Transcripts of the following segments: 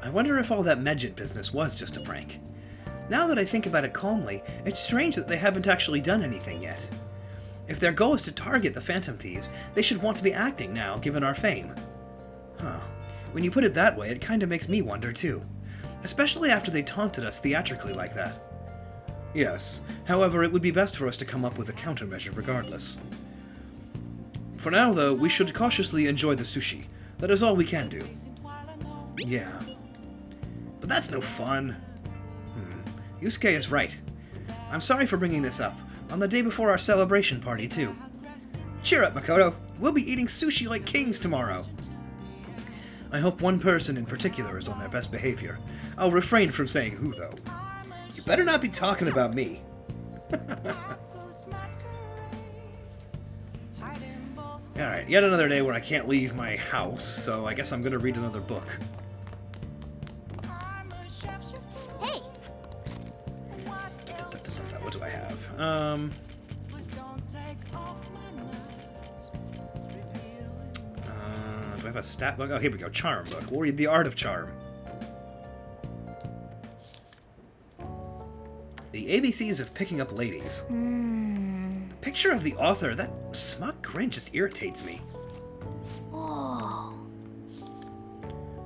I wonder if all that Medjed business was just a prank. Now that I think about it calmly, it's strange that they haven't actually done anything yet. If their goal is to target the Phantom Thieves, they should want to be acting now, given our fame. Huh. When you put it that way, it kinda makes me wonder too. Especially after they taunted us theatrically like that. Yes, however, it would be best for us to come up with a countermeasure regardless. For now, though, we should cautiously enjoy the sushi. That is all we can do. Yeah. But that's no fun. Yusuke is right. I'm sorry for bringing this up, on the day before our celebration party, too. Cheer up, Makoto. We'll be eating sushi like kings tomorrow. I hope one person in particular is on their best behavior. I'll refrain from saying who, though. You better not be talking about me. Alright, yet another day where I can't leave my house, so I guess I'm gonna read another book. Hey! What do I have? Do I have a stat book? Oh, here we go. Charm book. We'll read The Art of Charm. The ABCs of Picking Up Ladies. The picture of the author, that smug grin just irritates me. Oh.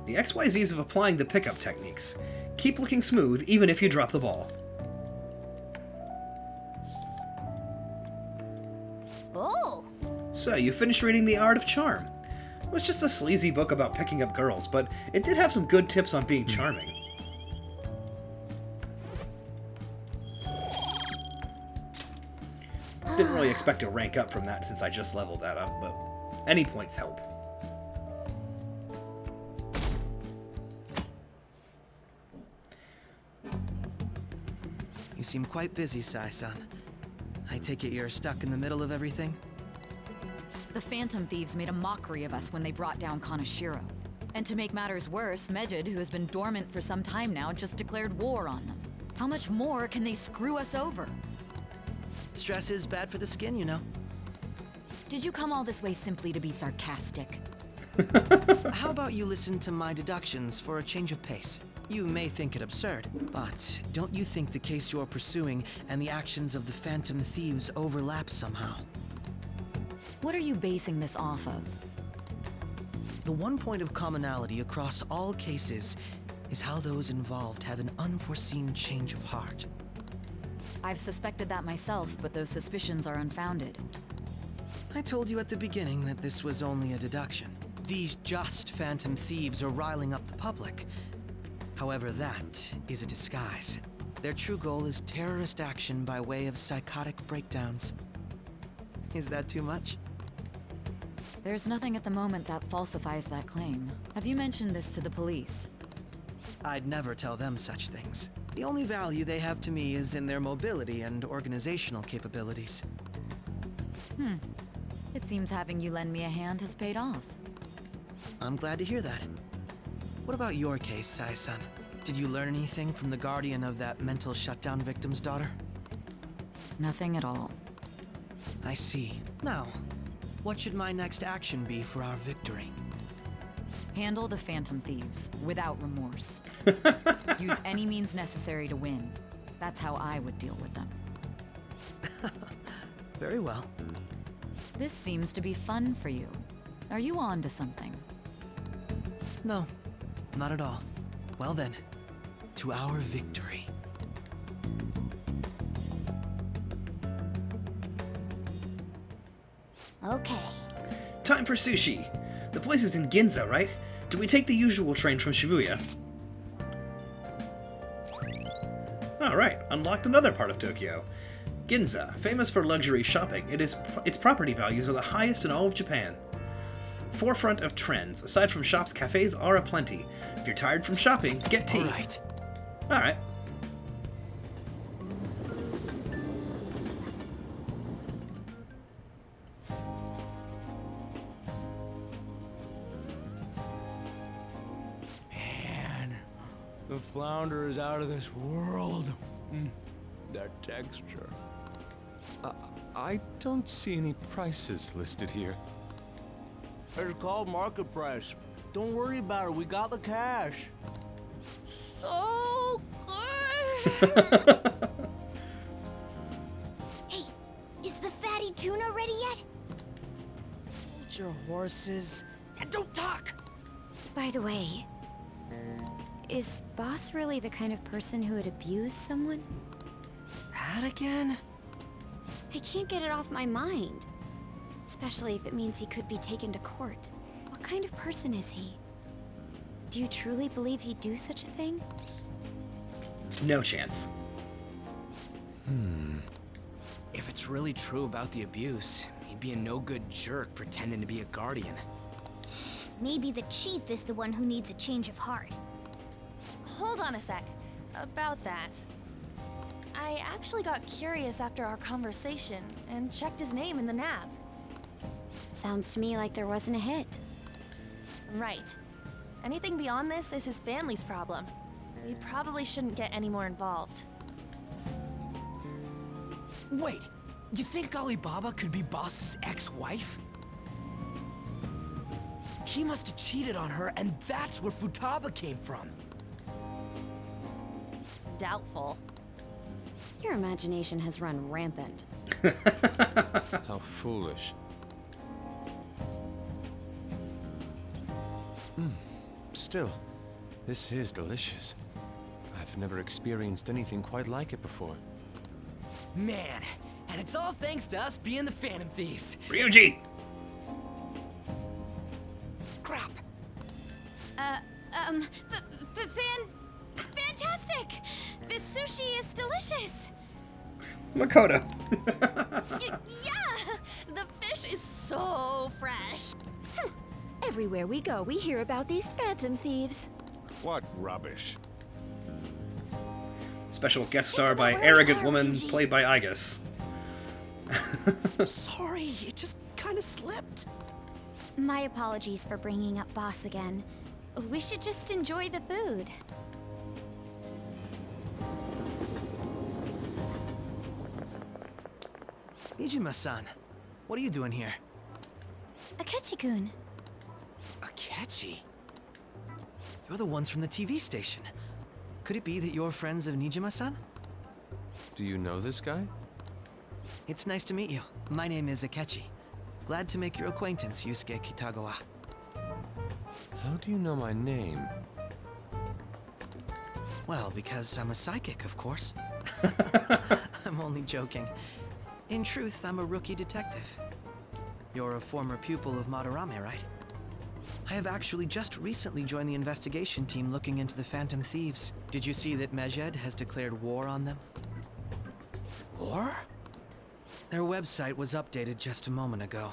The XYZs of applying the pickup techniques. Keep looking smooth even if you drop the ball. Oh. So, you finished reading The Art of Charm. It was just a sleazy book about picking up girls, but it did have some good tips on being charming. Didn't really expect to rank up from that since I just leveled that up, but any points help. You seem quite busy, Sai-san. I take it you're stuck in the middle of everything? The Phantom Thieves made a mockery of us when they brought down Kaneshiro. And to make matters worse, Medjed, who has been dormant for some time now, just declared war on them. How much more can they screw us over? Stress is bad for the skin, you know. Did you come all this way simply to be sarcastic? How about you listen to my deductions for a change of pace? You may think it absurd, but don't you think the case you're pursuing and the actions of the Phantom Thieves overlap somehow? What are you basing this off of? The one point of commonality across all cases is how those involved have an unforeseen change of heart. I've suspected that myself, but those suspicions are unfounded. I told you at the beginning that this was only a deduction. These just Phantom Thieves are riling up the public. However, that is a disguise. Their true goal is terrorist action by way of psychotic breakdowns. Is that too much? There's nothing at the moment that falsifies that claim. Have you mentioned this to the police? I'd never tell them such things. The only value they have to me is in their mobility and organizational capabilities. It seems having you lend me a hand has paid off. I'm glad to hear that. What about your case, Sai-san? Did you learn anything from the guardian of that mental shutdown victim's daughter? Nothing at all. I see. Now, what should my next action be for our victory? Handle the Phantom Thieves without remorse. Use any means necessary to win. That's how I would deal with them. Very well. This seems to be fun for you. Are you on to something? No, not at all. Well then, to our victory. Okay. Time for sushi. The place is in Ginza, right? Do we take the usual train from Shibuya? Alright, unlocked another part of Tokyo. Ginza, famous for luxury shopping, its property values are the highest in all of Japan. Forefront of trends. Aside from shops, cafes are aplenty. If you're tired from shopping, get tea. Alright. Alright. Man, the flounder is out of this world. That texture. I don't see any prices listed here. It's called market price. Don't worry about it, we got the cash. So good. Hey, is the fatty tuna ready yet? Hold your horses and don't talk! By the way, is Boss really the kind of person who would abuse someone? That again? I can't get it off my mind. Especially if it means he could be taken to court. What kind of person is he? Do you truly believe he'd do such a thing? No chance. If it's really true about the abuse, he'd be a no-good jerk pretending to be a guardian. Maybe the chief is the one who needs a change of heart. Hold on a sec. About that. I actually got curious after our conversation and checked his name in the nav. Sounds to me like there wasn't a hit. Right. Anything beyond this is his family's problem. We probably shouldn't get any more involved. Wait, you think Alibaba could be Boss's ex-wife? He must have cheated on her, and that's where Futaba came from. Doubtful. Your imagination has run rampant. How foolish. Still, this is delicious. I've never experienced anything quite like it before. Man, and it's all thanks to us being the Phantom Thieves. Ryuji! Crap. Fantastic! This sushi is delicious! Makoto. Yeah! The fish is so fresh. Everywhere we go, we hear about these phantom thieves. What rubbish. Special guest star by about where we arrogant are, woman Ryuji. played by Igus. Sorry, it just kind of slipped. My apologies for bringing up Boss again. We should just enjoy the food. Nijima-san, what are you doing here? Akechi-kun. Akechi? You're the ones from the TV station. Could it be that you're friends of Nijima-san? Do you know this guy? It's nice to meet you. My name is Akechi. Glad to make your acquaintance, Yusuke Kitagawa. How do you know my name? Well, because I'm a psychic, of course. I'm only joking. In truth, I'm a rookie detective. You're a former pupil of Madarame, right? I have actually just recently joined the investigation team looking into the Phantom Thieves. Did you see that Mejed has declared war on them? War? Their website was updated just a moment ago.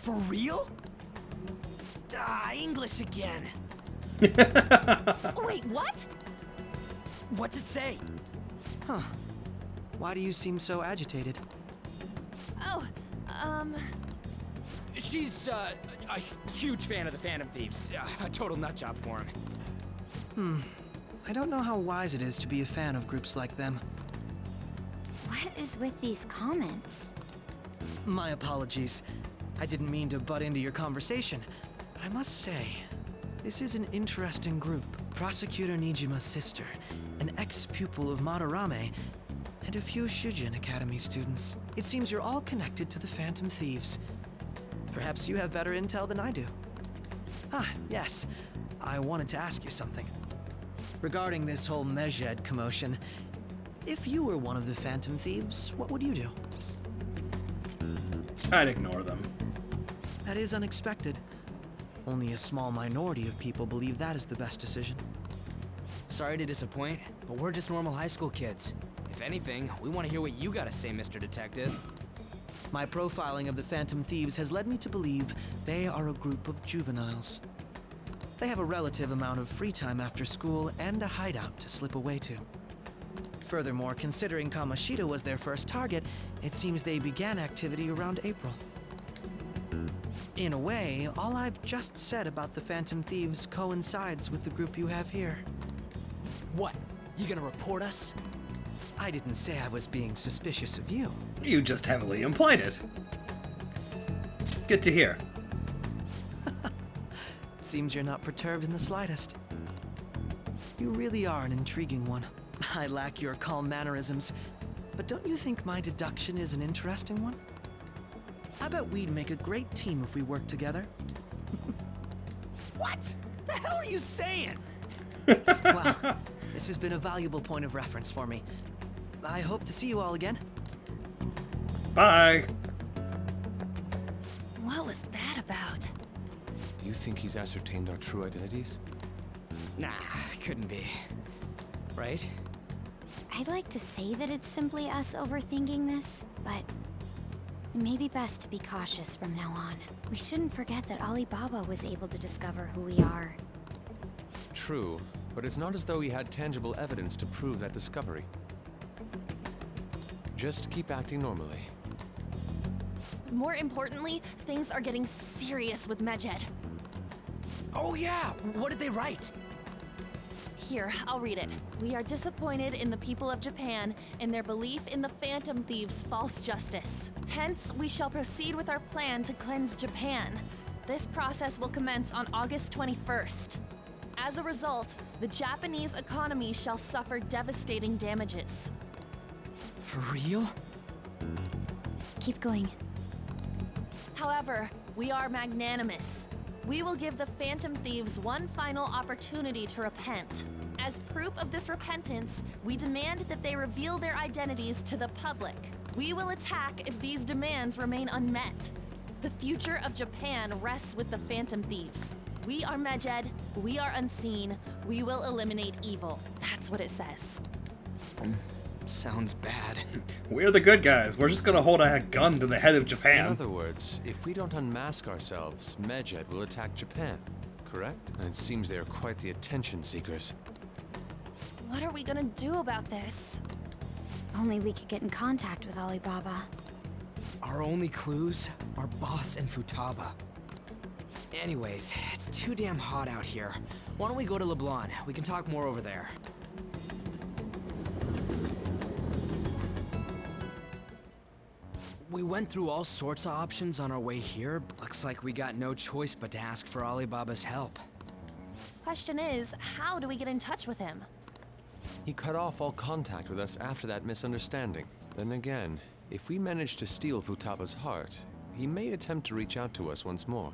For real? English again. Wait, what? What's it say? Huh. Why do you seem so agitated? Oh, She's, a huge fan of the Phantom Thieves. A total nutjob for him. I don't know how wise it is to be a fan of groups like them. What is with these comments? My apologies. I didn't mean to butt into your conversation, but I must say, this is an interesting group. Prosecutor Nijima's sister, an ex-pupil of Madarame, and a few Shujin Academy students. It seems you're all connected to the Phantom Thieves. Perhaps you have better intel than I do. Ah, yes. I wanted to ask you something. Regarding this whole Mejed commotion, if you were one of the Phantom Thieves, what would you do? I'd ignore them. That is unexpected. Only a small minority of people believe that is the best decision. Sorry to disappoint, but we're just normal high school kids. If anything, we want to hear what you gotta say, Mr. Detective. My profiling of the Phantom Thieves has led me to believe they are a group of juveniles. They have a relative amount of free time after school and a hideout to slip away to. Furthermore, considering Kamoshida was their first target, it seems they began activity around April. In a way, all I've just said about the Phantom Thieves coincides with the group you have here. What? You gonna report us? I didn't say I was being suspicious of you. You just heavily implied it. Good to hear. It seems you're not perturbed in the slightest. You really are an intriguing one. I lack your calm mannerisms, but don't you think my deduction is an interesting one? I bet we'd make a great team if we worked together. What? The hell are you saying? Well, this has been a valuable point of reference for me. I hope to see you all again. Bye. What was that about? Do you think he's ascertained our true identities? Nah, couldn't be. Right? I'd like to say that it's simply us overthinking this, but it may be best to be cautious from now on. We shouldn't forget that Alibaba was able to discover who we are. True, but it's not as though he had tangible evidence to prove that discovery. Just keep acting normally. More importantly, things are getting serious with Medjed. Oh yeah, what did they write? Here, I'll read it. We are disappointed in the people of Japan in their belief in the Phantom Thieves' false justice. Hence, we shall proceed with our plan to cleanse Japan. This process will commence on August 21st. As a result, the Japanese economy shall suffer devastating damages. For real? Keep going. However, we are magnanimous. We will give the Phantom Thieves one final opportunity to repent. As proof of this repentance, we demand that they reveal their identities to the public. We will attack if these demands remain unmet. The future of Japan rests with the Phantom Thieves. We are Medjed, we are unseen, we will eliminate evil. That's what it says. Sounds bad. We're the good guys. We're just gonna hold a gun to the head of In Japan. other words, if we don't unmask ourselves, Medjed will attack Japan, correct? And it seems they are quite the attention seekers. What are we gonna do about this? Only we could get in contact with Alibaba. Our only clues are Boss and Futaba. Anyways, it's too damn hot out here. Why don't we go to Leblon? We can talk more over there. We went through all sorts of options on our way here. Looks like we got no choice but to ask for Alibaba's help. Question is, how do we get in touch with him? He cut off all contact with us after that misunderstanding. Then again, if we manage to steal Futaba's heart, he may attempt to reach out to us once more.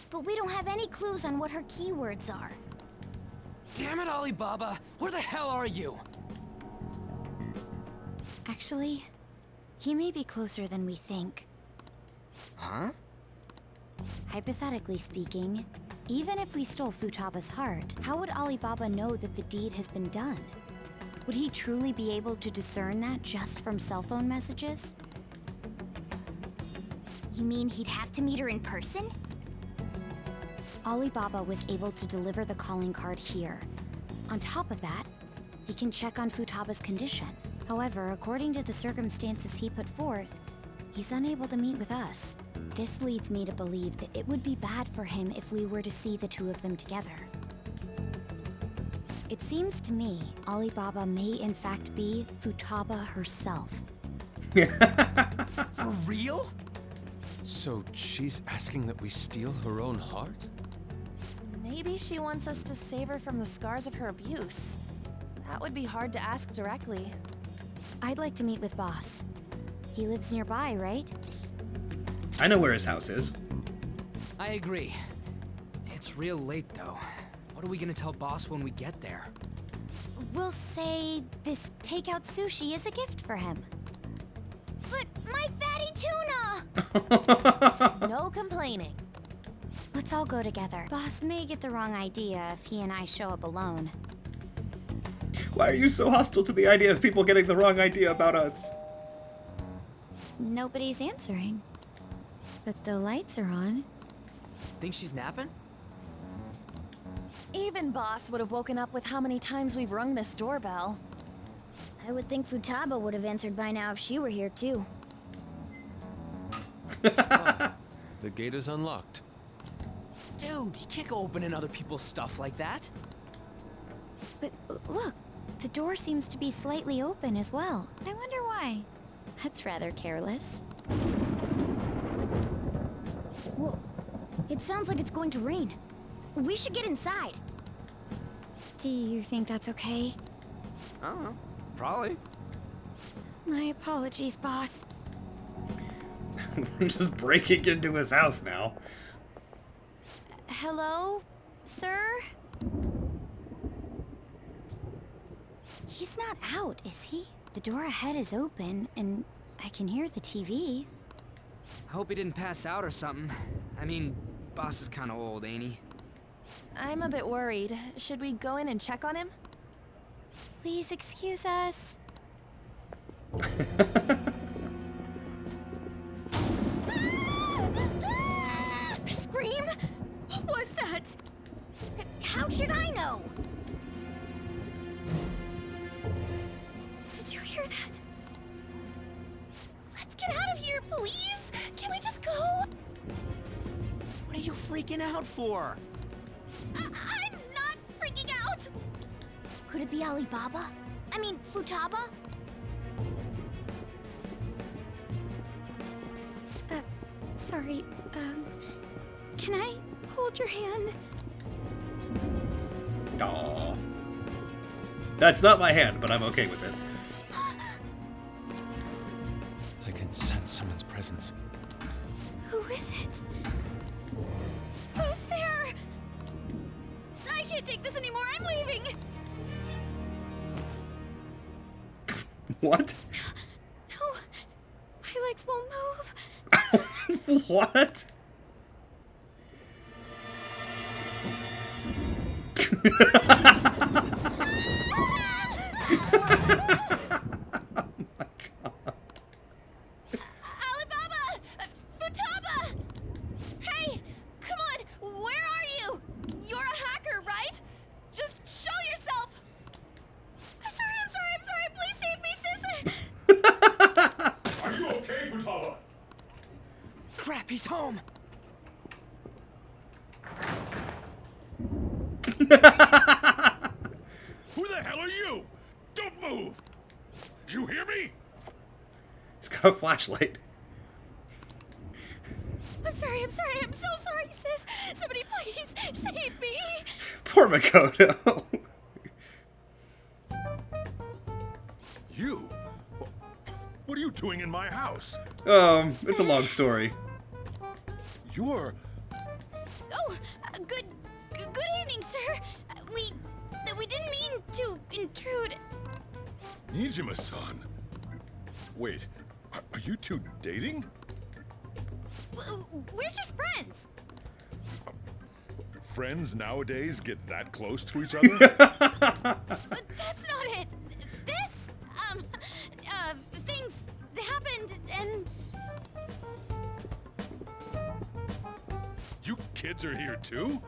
But we don't have any clues on what her keywords are. Damn it, Alibaba! Where the hell are you? Actually, he may be closer than we think. Huh? Hypothetically speaking, even if we stole Futaba's heart, how would Alibaba know that the deed has been done? Would he truly be able to discern that just from cell phone messages? You mean he'd have to meet her in person? Alibaba was able to deliver the calling card here. On top of that, he can check on Futaba's condition. However, according to the circumstances he put forth, he's unable to meet with us. This leads me to believe that it would be bad for him if we were to see the two of them together. It seems to me Alibaba may in fact be Futaba herself. For real? So she's asking that we steal her own heart? Maybe she wants us to save her from the scars of her abuse. That would be hard to ask directly. I'd like to meet with Boss. He lives nearby, right? I know where his house is. I agree. It's real late, though. What are we gonna tell Boss when we get there? We'll say this takeout sushi is a gift for him. But my fatty tuna! No complaining. Let's all go together. Boss may get the wrong idea if he and I show up alone. Why are you so hostile to the idea of people getting the wrong idea about us? Nobody's answering. But the lights are on. Think she's napping? Even Boss would have woken up with how many times we've rung this doorbell. I would think Futaba would have answered by now if she were here too. The gate is unlocked. Dude, you can't go opening other people's stuff like that. But look, the door seems to be slightly open as well. I wonder why. That's rather careless. Whoa. It sounds like it's going to rain. We should get inside. Do you think that's okay? I don't know. Probably. My apologies, boss. We're just breaking into his house now. Hello, sir? He's not out, is he? The door ahead is open, and I can hear the TV. Hope he didn't pass out or something. I mean, boss is kind of old, ain't he? I'm a bit worried. Should we go in and check on him? Please excuse us. Scream? What was that? How should I know? Did you hear that? Let's get out of here, please! Can we just go? What are you freaking out for? I'm not freaking out! Could it be Alibaba? I mean, Futaba? Sorry, can I hold your hand? Aww. That's not my hand, but I'm okay with it. I can sense someone's presence. Who is it? Who's there? I can't take this anymore, I'm leaving! What? No, my legs won't move. What? Alibaba! Futaba! Hey! Come on! Where are you? You're a hacker, right? Just show yourself! I'm sorry! Please save me, sis! Are you okay, Futaba? Crap, he's home! Who the hell are you? Don't move! You hear me? He's got a flashlight. I'm sorry, I'm so sorry, sis! Somebody please save me! Poor Makoto. You? What are you doing in my house? It's a long story. You're... Oh, good evening, sir. We didn't mean to intrude. Nijima-san. Wait, are you two dating? We're just friends. Friends nowadays get that close to each other? But that's not it. This, things happened and... You kids are here too?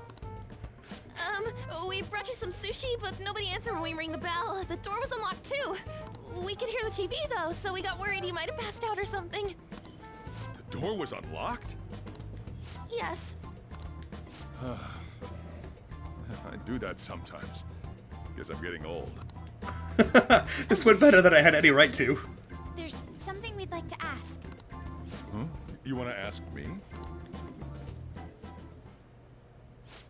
We brought you some sushi, but nobody answered when we rang the bell. The door was unlocked too. We could hear the TV though, so we got worried you might have passed out or something. The door was unlocked? Yes. I do that sometimes. Guess I'm getting old. This went better than I had any right to. There's something we'd like to ask. Huh? You want to ask me?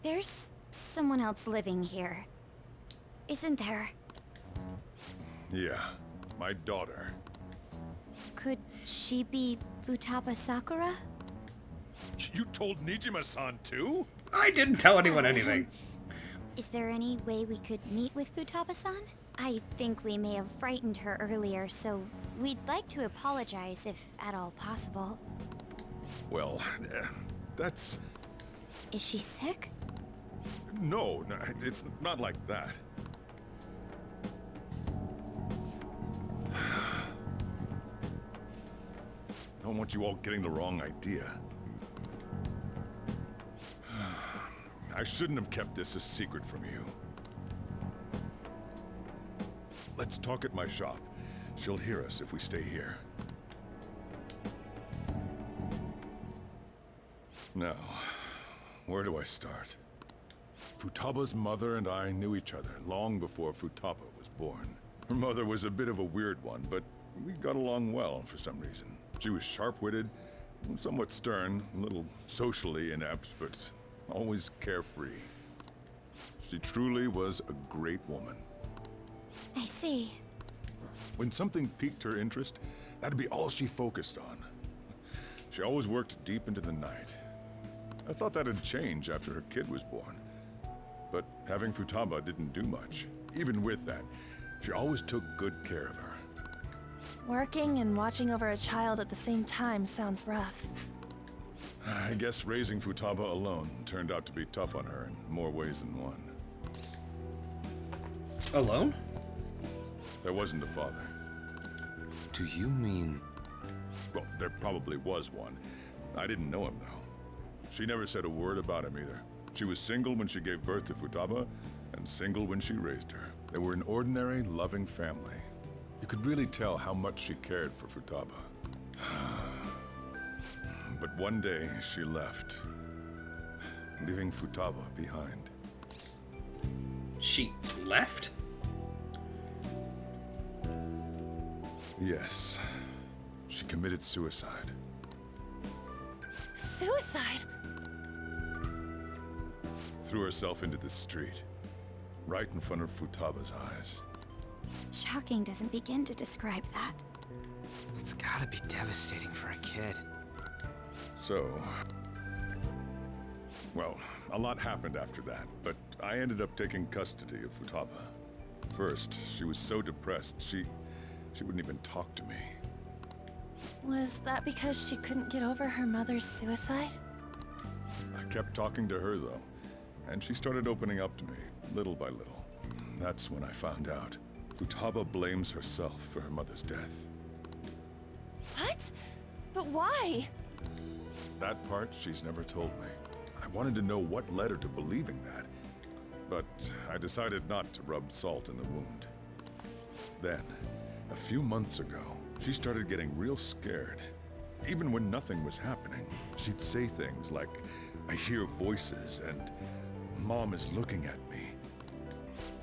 There's someone else living here, isn't there? Yeah, my daughter. Could she be Futaba Sakura? You told Nijima-san too? I didn't tell anyone anything. Is there any way we could meet with Futaba-san? I think we may have frightened her earlier, so we'd like to apologize if at all possible. Well, that's... Is she sick? No, it's not like that. I don't want you all getting the wrong idea. I shouldn't have kept this a secret from you. Let's talk at my shop. She'll hear us if we stay here. Now, where do I start? Futaba's mother and I knew each other long before Futaba was born. Her mother was a bit of a weird one, but we got along well for some reason. She was sharp-witted, somewhat stern, a little socially inept, but always carefree. She truly was a great woman. I see. When something piqued her interest, that'd be all she focused on. She always worked deep into the night. I thought that'd change after her kid was born. But having Futaba didn't do much. Even with that, she always took good care of her. Working and watching over a child at the same time sounds rough. I guess raising Futaba alone turned out to be tough on her in more ways than one. Alone? There wasn't a father. Do you mean... Well, there probably was one. I didn't know him, though. She never said a word about him either. She was single when she gave birth to Futaba, and single when she raised her. They were an ordinary, loving family. You could really tell how much she cared for Futaba. But one day, she left, leaving Futaba behind. She left? Yes. She committed suicide. Suicide? Threw herself into the street, right in front of Futaba's eyes. Shocking doesn't begin to describe that. It's gotta be devastating for a kid. So... Well, a lot happened after that, but I ended up taking custody of Futaba. First, she was so depressed, she wouldn't even talk to me. Was that because she couldn't get over her mother's suicide? I kept talking to her, though, and she started opening up to me, little by little. That's when I found out. Futaba blames herself for her mother's death. What? But why? That part she's never told me. I wanted to know what led her to believing that, but I decided not to rub salt in the wound. Then, a few months ago, she started getting real scared. Even when nothing was happening, she'd say things like, "I hear voices," and "Mom is looking at me."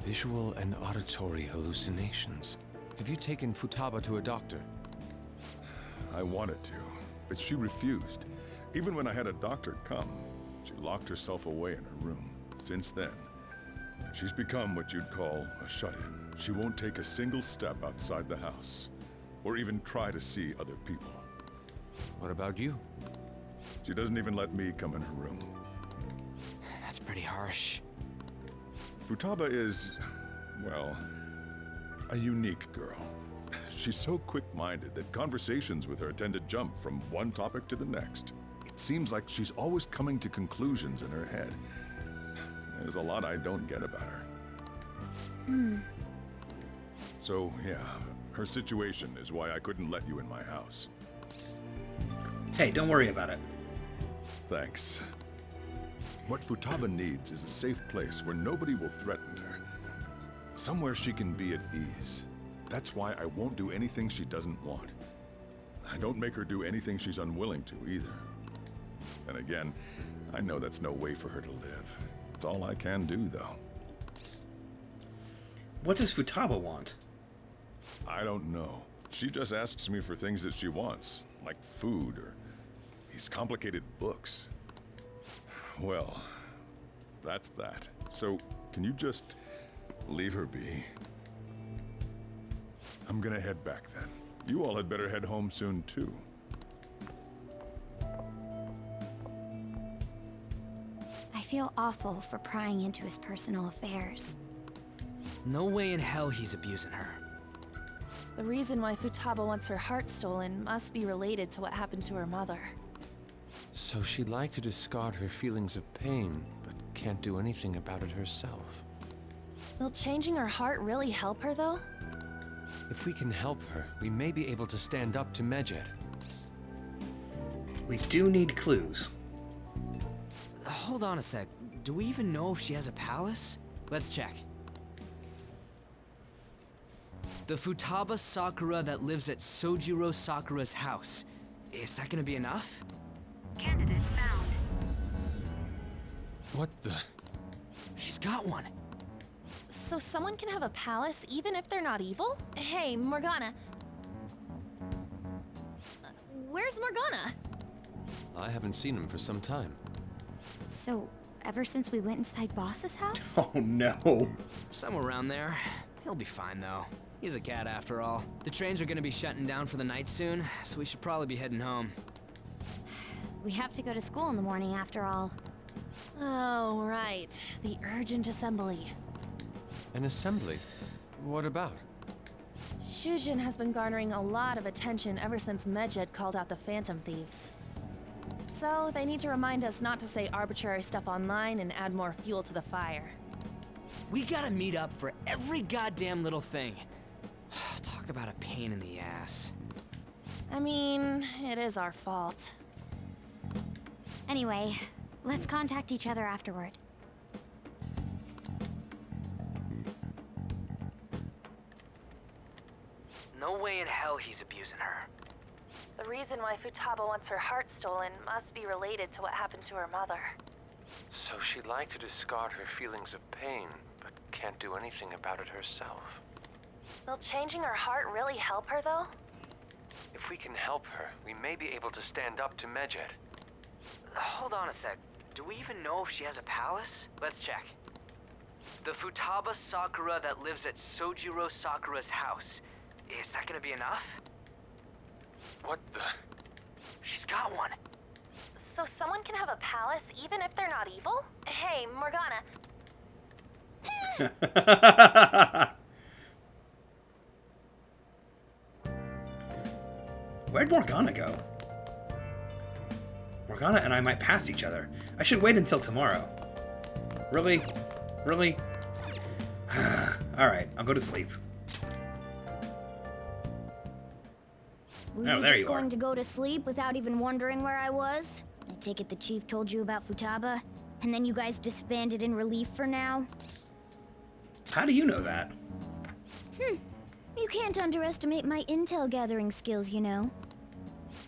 Visual and auditory hallucinations. Have you taken Futaba to a doctor? I wanted to, but she refused. Even when I had a doctor come, she locked herself away in her room. Since then, she's become what you'd call a shut-in. She won't take a single step outside the house, or even try to see other people. What about you? She doesn't even let me come in her room. That's pretty harsh. Futaba is, well, a unique girl. She's so quick-minded that conversations with her tend to jump from one topic to the next. It seems like she's always coming to conclusions in her head. There's a lot I don't get about her. So, yeah, her situation is why I couldn't let you in my house. Hey, don't worry about it. Thanks. What Futaba needs is a safe place where nobody will threaten her. Somewhere she can be at ease. That's why I won't do anything she doesn't want. I don't make her do anything she's unwilling to, either. And again, I know that's no way for her to live. It's all I can do, though. What does Futaba want? I don't know. She just asks me for things that she wants, like food or these complicated books. Well, that's that. So, can you just leave her be? I'm gonna head back then. You all had better head home soon, too. I feel awful for prying into his personal affairs. No way in hell he's abusing her. The reason why Futaba wants her heart stolen must be related to what happened to her mother. So she'd like to discard her feelings of pain, but can't do anything about it herself. Will changing her heart really help her, though? If we can help her, we may be able to stand up to Medjed. We do need clues. Hold on a sec. Do we even know if she has a palace? Let's check. The Futaba Sakura that lives at Sojiro Sakura's house. Is that gonna be enough? Candidate found. What the? She's got one. So someone can have a palace even if they're not evil? Hey, Morgana. Where's Morgana? I haven't seen him for some time. So, ever since we went inside Boss's house? Oh no. Somewhere around there. He'll be fine, though. He's a cat after all. The trains are gonna be shutting down for the night soon, so we should probably be heading home. We have to go to school in the morning after all. Oh, right. The urgent assembly. An assembly? What about? Shujin has been garnering a lot of attention ever since Medjed called out the Phantom Thieves. So, they need to remind us not to say arbitrary stuff online and add more fuel to the fire. We gotta meet up for every goddamn little thing. Talk about a pain in the ass. I mean, it is our fault. Anyway, let's contact each other afterward. No way in hell he's abusing her. The reason why Futaba wants her heart stolen must be related to what happened to her mother. So she'd like to discard her feelings of pain, but can't do anything about it herself. Will changing her heart really help her, though? If we can help her, we may be able to stand up to Medjed. Hold on a sec. Do we even know if she has a palace? Let's check. The Futaba Sakura that lives at Sojiro Sakura's house. Is that gonna be enough? What the? She's got one. So someone can have a palace even if they're not evil? Hey, Morgana. Where'd Morgana go? Morgana and I might pass each other. I should wait until tomorrow. Really? Really? Alright, I'll go to sleep. Were Oh, you there just you are. going to go to sleep without even wondering where I was? I take it the chief told you about Futaba, and then you guys disbanded in relief for now? How do you know that? You can't underestimate my intel gathering skills, you know.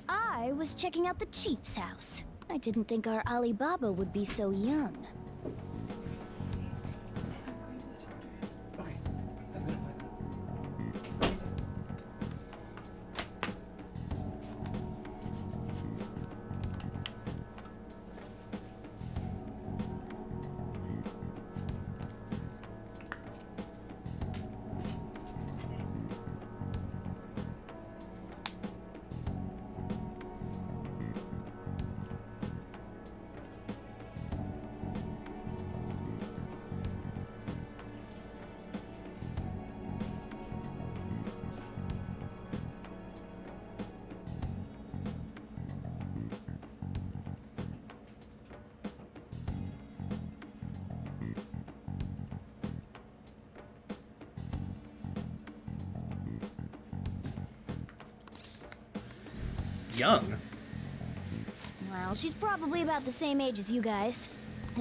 I was checking out the chief's house. I didn't think our Alibaba would be so young. Young? Well, she's probably about the same age as you guys.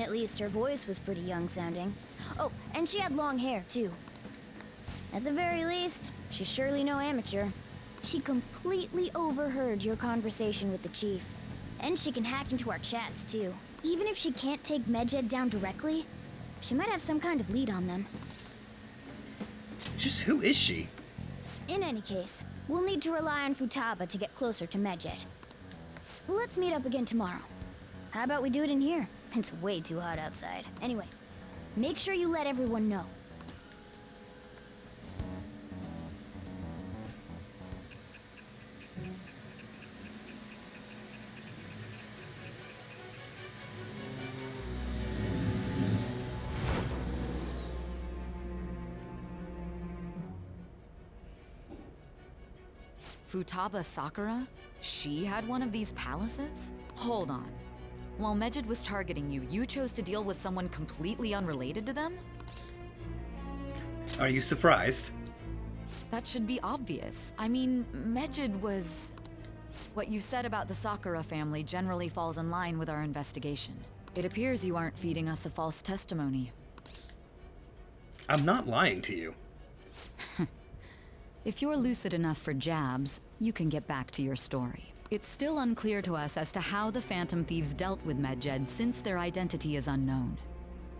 At least her voice was pretty young sounding. Oh, and she had long hair, too. At the very least, she's surely no amateur. She completely overheard your conversation with the chief. And she can hack into our chats, too. Even if she can't take Medjed down directly, she might have some kind of lead on them. Just who is she? In any case, we'll need to rely on Futaba to get closer to Medjed. Let's meet up again tomorrow. How about we do it in here? It's way too hot outside. Anyway, make sure you let everyone know. Futaba Sakura? She had one of these palaces? Hold on. While Medjed was targeting you, you chose to deal with someone completely unrelated to them? Are you surprised? That should be obvious. I mean, Medjed was... What you said about the Sakura family generally falls in line with our investigation. It appears you aren't feeding us a false testimony. I'm not lying to you. If you're lucid enough for jabs, you can get back to your story. It's still unclear to us as to how the Phantom Thieves dealt with Medjed since their identity is unknown.